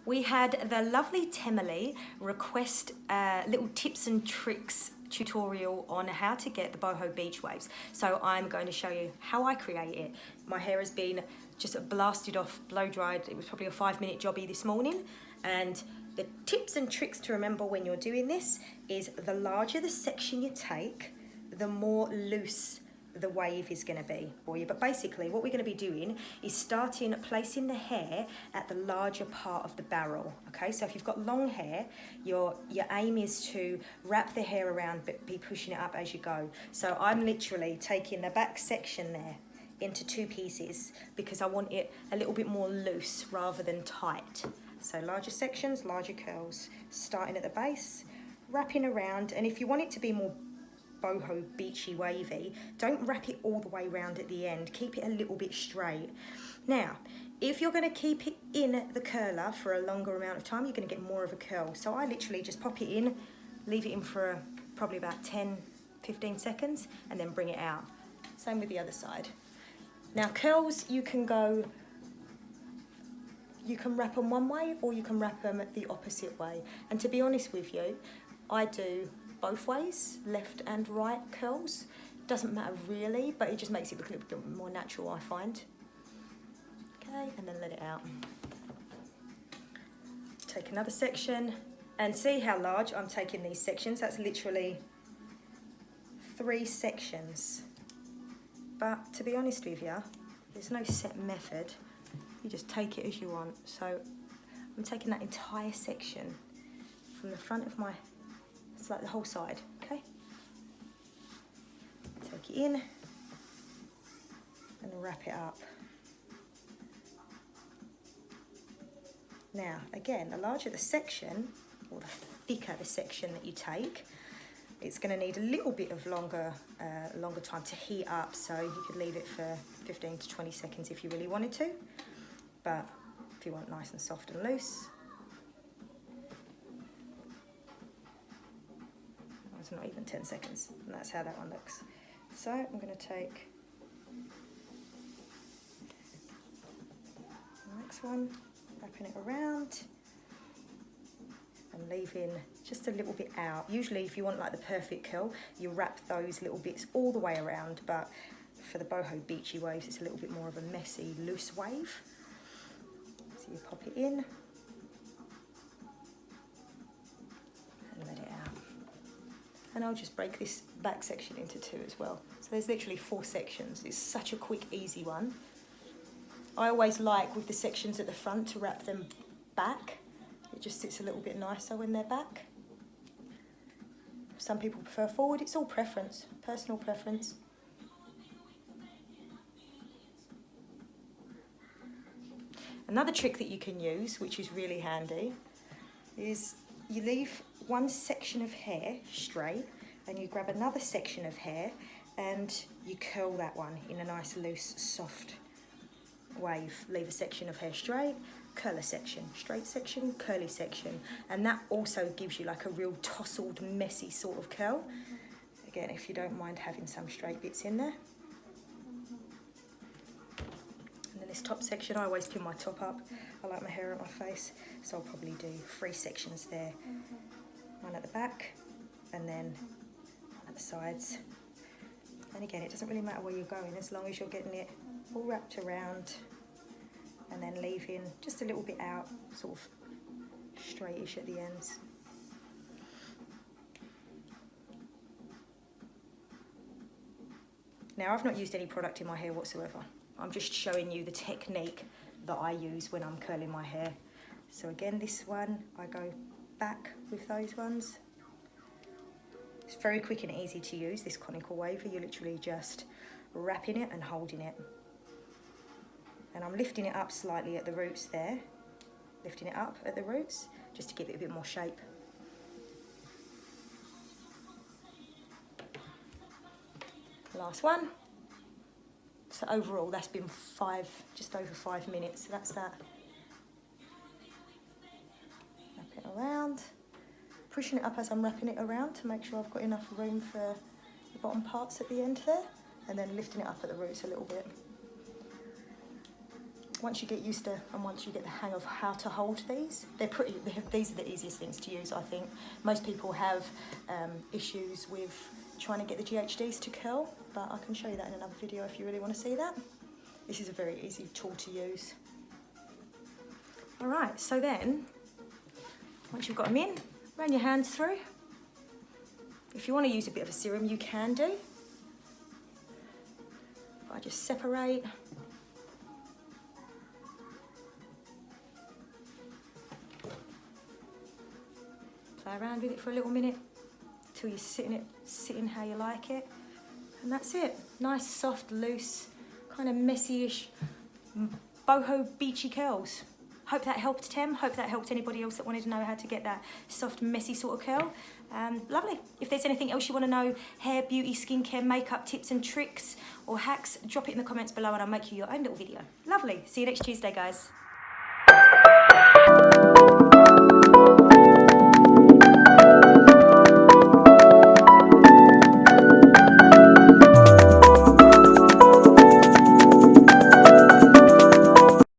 We had the lovely Temily request little tips and tricks tutorial on how to get the boho beach waves. So I'm going to show you how I create it. My hair has been just blasted off, blow dried. It was probably a 5-minute jobby this morning. And the tips and tricks to remember when you're doing this is the larger the section you take, the more loose the wave is going to be for you. But basically what we're going to be doing is placing the hair at the larger part of the barrel. Okay, so if you've got long hair, your aim is to wrap the hair around but be pushing it up as you go. So I'm literally taking the back section there into 2 pieces because I want it a little bit more loose rather than tight. So larger sections, larger curls, starting at the base, wrapping around. And if you want it to be more boho beachy wavy, don't wrap it all the way round at the end, keep it a little bit straight. Now if you're going to keep it in the curler for a longer amount of time, you're going to get more of a curl. So I literally just pop it in, leave it in for probably about 10-15 seconds and then bring it out. Same with the other side. Now curls, you can wrap them one way or you can wrap them the opposite way, and to be honest with you, I do both ways, left and right curls. Doesn't matter really, but it just makes it look a little bit more natural, I find. Okay, and then let it out. Take another section and see how large I'm taking these sections. That's literally 3 sections. But to be honest with you, there's no set method. You just take it as you want. So I'm taking that entire section from the front of my, it's like the whole side, okay? Take it in and wrap it up. Now, again, the larger the section, or the thicker the section that you take, it's going to need a little bit of longer time to heat up, so you could leave it for 15 to 20 seconds if you really wanted to. But if you want nice and soft and loose, it's not even 10 seconds, and that's how that one looks. So I'm going to take the next one, wrapping it around and leaving just a little bit out. Usually if you want like the perfect curl, you wrap those little bits all the way around, but for the boho beachy waves, it's a little bit more of a messy, loose wave. So you pop it in and let it out. And I'll just break this back section into 2 as well. So there's literally 4 sections. It's such a quick, easy one. I always like with the sections at the front to wrap them back. It just sits a little bit nicer when they're back. Some people prefer forward. It's all preference, personal preference. Another trick that you can use, which is really handy, is you leave one section of hair straight and you grab another section of hair and you curl that one in a nice loose soft wave. Leave a section of hair straight, curl a section, straight section, curly section, and that also gives you like a real tousled, messy sort of curl. Again, if you don't mind having some straight bits in there. And then this top section, I always pin my top up. I like my hair at my face, so I'll probably do 3 sections there. One at the back, and then one at the sides. And again, it doesn't really matter where you're going, as long as you're getting it all wrapped around and then leaving just a little bit out, sort of straightish at the ends. Now, I've not used any product in my hair whatsoever. I'm just showing you the technique that I use when I'm curling my hair. So again, this one, I go back with those ones. It's very quick and easy to use, this conical waver. You're literally just wrapping it and holding it. And I'm lifting it up slightly at the roots there. Lifting it up at the roots, just to give it a bit more shape. Last one. So overall, that's been just over 5 minutes. So that's that. Wrap it around. Pushing it up as I'm wrapping it around to make sure I've got enough room for the bottom parts at the end there. And then lifting it up at the roots a little bit. once you get used to and once you get the hang of how to hold these, these are the easiest things to use, I think. Most people have issues with trying to get the GHDs to curl, but I can show you that in another video if you really want to see that. This is a very easy tool to use. All right, so then, once you've got them in, run your hands through. If you want to use a bit of a serum, you can do. I just separate. Play around with it for a little minute till you're sitting how you like it. And that's it. Nice, soft, loose, kind of messy-ish boho beachy curls. Hope that helped Tem. Hope that helped anybody else that wanted to know how to get that soft, messy sort of curl. Lovely. If there's anything else you want to know, hair, beauty, skincare, makeup tips and tricks or hacks, drop it in the comments below and I'll make you your own little video. Lovely. See you next Tuesday, guys.